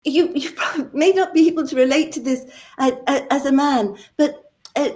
You probably may not be able to relate to this as a man, but as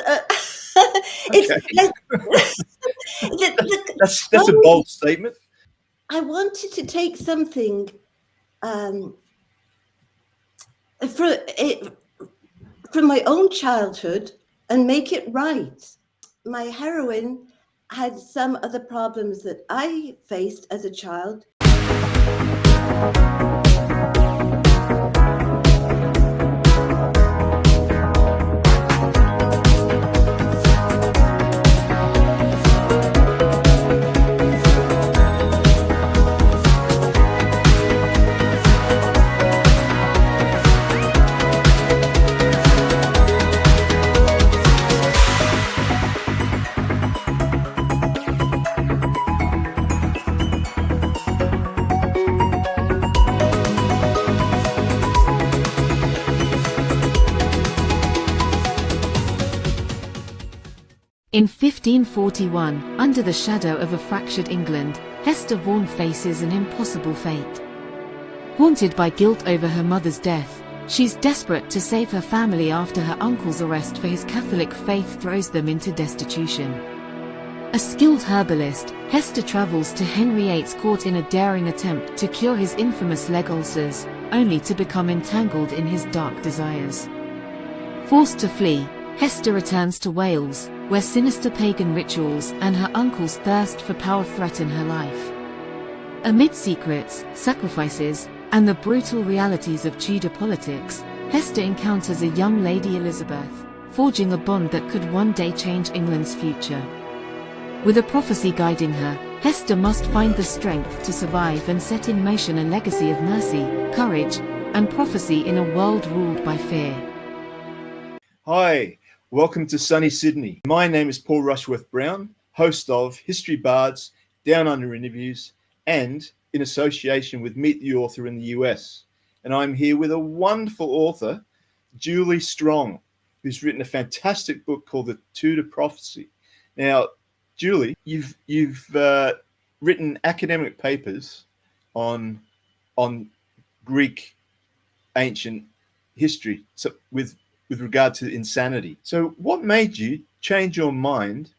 a it's Okay. the That's a bold statement. I wanted to take something from my own childhood and make it right. My heroine had some of the problems that I faced as a child. In 1541, under the shadow of a fractured England, Hester Vaughan faces an impossible fate. Haunted by guilt over her mother's death, she's desperate to save her family after her uncle's arrest for his Catholic faith throws them into destitution. A skilled herbalist, Hester travels to Henry VIII's court in a daring attempt to cure his infamous leg ulcers, only to become entangled in his dark desires. Forced to flee, Hester returns to Wales, where sinister pagan rituals and her uncle's thirst for power threaten her life. Amid secrets, sacrifices, and the brutal realities of Tudor politics, Hester encounters a young Lady Elizabeth, forging a bond that could one day change England's future. With a prophecy guiding her, Hester must find the strength to survive and set in motion a legacy of mercy, courage, and prophecy in a world ruled by fear. Hi, welcome to sunny Sydney. My name is Paul Rushworth-Brown, host of History Bards, Down Under Interviews, and in association with Meet the Author in the US. And I'm here with a wonderful author, Julie Strong, who's written a fantastic book called The Tudor Prophecy. Now, Julie, you've written academic papers on Greek ancient history, so with regard to insanity. So what made you change your mind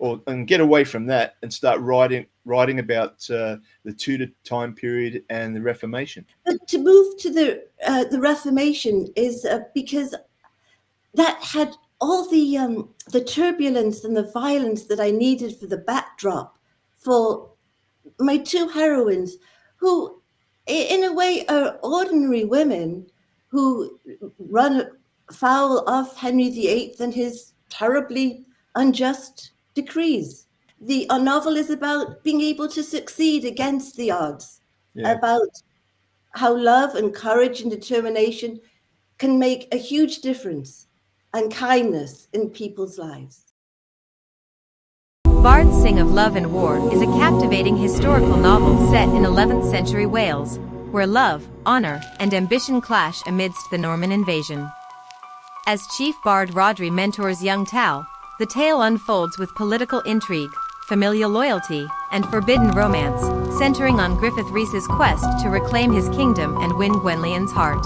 and get away from that and start writing about the Tudor time period and the Reformation? But to move to the Reformation is because that had all the turbulence and the violence that I needed for the backdrop for my two heroines, who in a way are ordinary women who run foul of Henry VIII and his terribly unjust decrees. Our novel is about being able to succeed against the odds, about how love and courage and determination can make a huge difference, and kindness in people's lives. Bards Sing of Love and War is a captivating historical novel set in 11th century Wales, where love, honor, and ambition clash amidst the Norman invasion. As Chief Bard Rodri mentors young Tal, the tale unfolds with political intrigue, familial loyalty, and forbidden romance, centering on Griffith Rhys's quest to reclaim his kingdom and win Gwenllian's heart.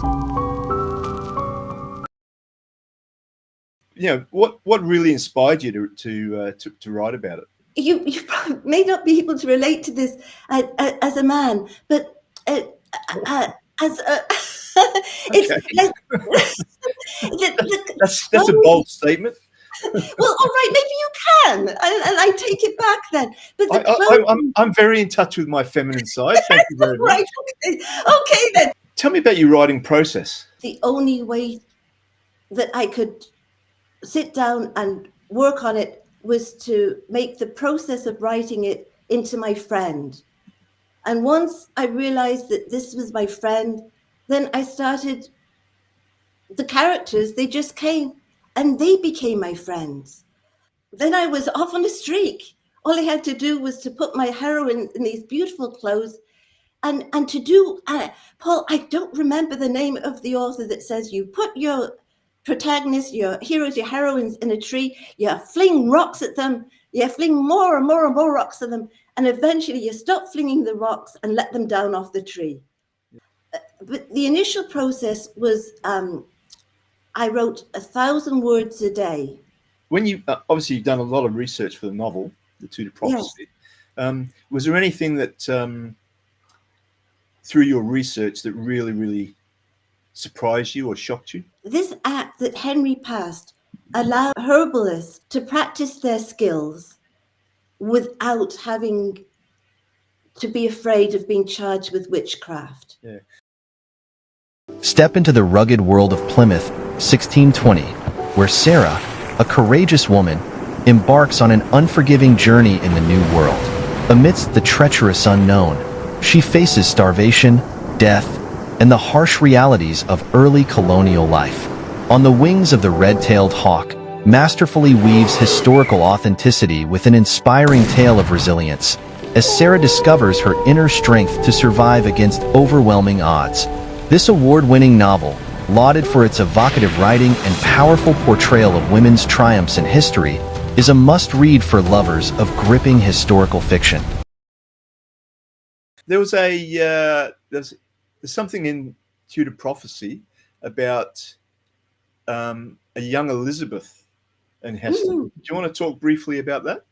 You know, what really inspired you to write about it? You probably may not be able to relate to this as a man, but as a Okay. That's a bold statement. Well, all right, maybe you can, and I take it back then. But I'm very in touch with my feminine side. Thank you very much. Right, okay then. Tell me about your writing process. The only way that I could sit down and work on it was to make the process of writing it into my friend. And once I realized that this was my friend, then I started, the characters, they just came and they became my friends. Then I was off on a streak. All I had to do was to put my heroine in these beautiful clothes and to do, Paul, I don't remember the name of the author that says you put your protagonists, your heroes, your heroines in a tree, you fling rocks at them, you fling more and more and more rocks at them, and eventually you stop flinging the rocks and let them down off the tree. but the initial process was I wrote 1,000 words a day. When you obviously you've done a lot of research for the novel, The Tudor Prophecy. Yes. Was there anything that through your research that really surprised you or shocked you? This act that Henry passed allowed herbalists to practice their skills without having to be afraid of being charged with witchcraft. Yeah. Step into the rugged world of Plymouth, 1620, where Sarah, a courageous woman, embarks on an unforgiving journey in the New World. Amidst the treacherous unknown, she faces starvation, death, and the harsh realities of early colonial life. On the wings of the red-tailed hawk, masterfully weaves historical authenticity with an inspiring tale of resilience, as Sarah discovers her inner strength to survive against overwhelming odds. This award-winning novel, lauded for its evocative writing and powerful portrayal of women's triumphs in history, is a must-read for lovers of gripping historical fiction. There was there's something in Tudor Prophecy about a young Elizabeth and Hester. Do you want to talk briefly about that?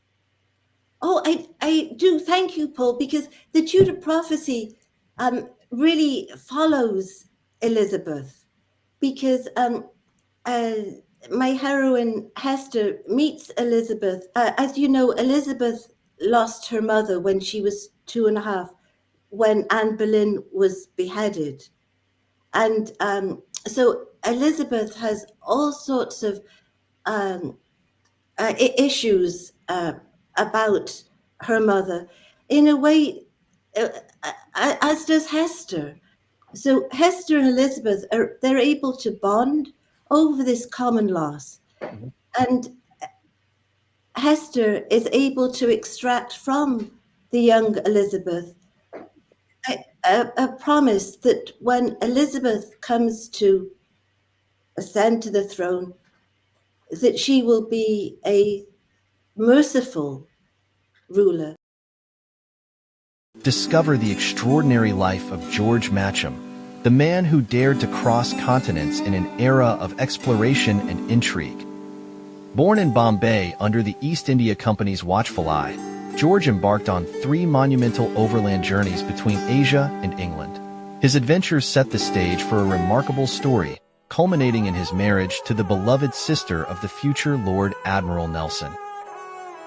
Oh, I do. Thank you, Paul, because the Tudor Prophecy really follows Elizabeth, because my heroine Hester meets Elizabeth. As you know, Elizabeth lost her mother when she was 2.5, when Anne Boleyn was beheaded. And so Elizabeth has all sorts of issues about her mother, in a way, as does Hester. So Hester and Elizabeth they're able to bond over this common loss. Mm-hmm. And Hester is able to extract from the young Elizabeth a promise that when Elizabeth comes to ascend to the throne, that she will be a merciful ruler. Discover the extraordinary life of George Matcham, the man who dared to cross continents in an era of exploration and intrigue. Born in Bombay under the East India Company's watchful eye, George embarked on 3 monumental overland journeys between Asia and England. His adventures set the stage for a remarkable story, culminating in his marriage to the beloved sister of the future Lord Admiral Nelson.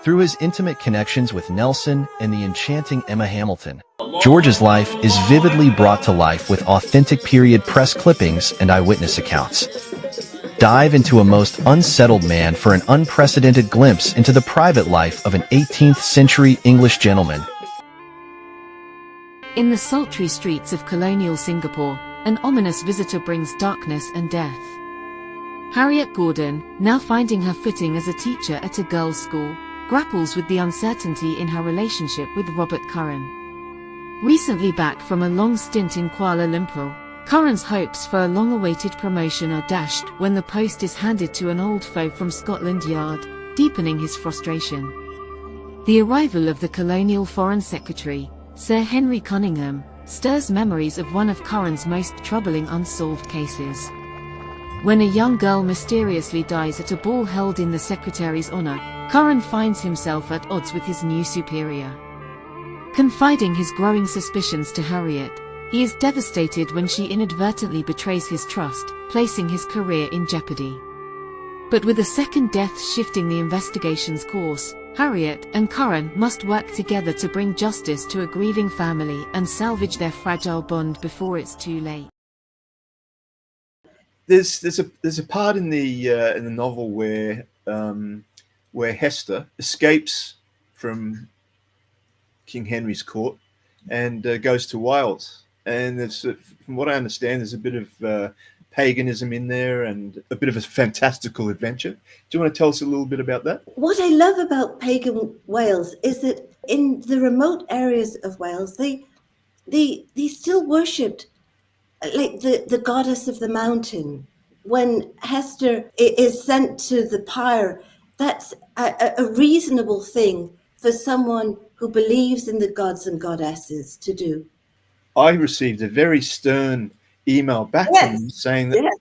Through his intimate connections with Nelson and the enchanting Emma Hamilton, George's life is vividly brought to life with authentic period press clippings and eyewitness accounts. Dive into a most unsettled man for an unprecedented glimpse into the private life of an 18th century English gentleman. In the sultry streets of colonial Singapore, an ominous visitor brings darkness and death. Harriet Gordon, now finding her footing as a teacher at a girls' school, grapples with the uncertainty in her relationship with Robert Curran. Recently back from a long stint in Kuala Lumpur, Curran's hopes for a long-awaited promotion are dashed when the post is handed to an old foe from Scotland Yard, deepening his frustration. The arrival of the colonial Foreign Secretary, Sir Henry Cunningham, stirs memories of one of Curran's most troubling unsolved cases. When a young girl mysteriously dies at a ball held in the Secretary's honor, Curran finds himself at odds with his new superior. Confiding his growing suspicions to Harriet, he is devastated when she inadvertently betrays his trust, placing his career in jeopardy. But with a second death shifting the investigation's course, Harriet and Curran must work together to bring justice to a grieving family and salvage their fragile bond before it's too late. There's a part in the novel where Hester escapes from King Henry's court and goes to Wales. And from what I understand, there's a bit of paganism in there and a bit of a fantastical adventure. Do you want to tell us a little bit about that? What I love about pagan Wales is that in the remote areas of Wales, they still worshipped like the goddess of the mountain. When Hester is sent to the pyre, that's a reasonable thing for someone who believes in the gods and goddesses to do. I received a very stern email back Yes. from them saying that Yes.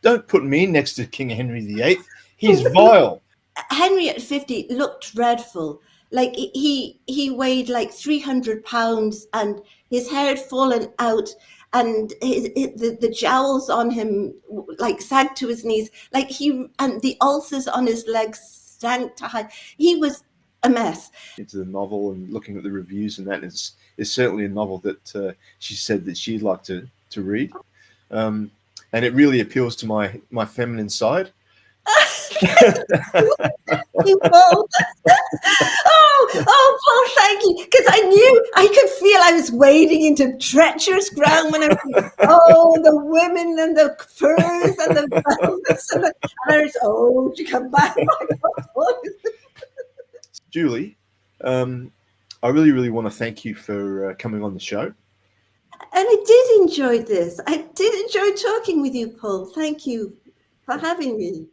don't put me next to King Henry VIII. He's vile. Henry at 50 looked dreadful. Like he weighed like 300 pounds and his hair had fallen out and the jowls on him like sagged to his knees. Like and the ulcers on his legs stank to high. He was a mess. Into the novel and looking at the reviews, and that is certainly a novel that she said that she'd like to read. And it really appeals to my feminine side. Paul, thank you. Because I could feel I was wading into treacherous ground when I was, the women and the furs and the velvets and I was, to come back. Julie, I really, really want to thank you for coming on the show. And I did enjoy this. I did enjoy talking with you, Paul. Thank you for having me.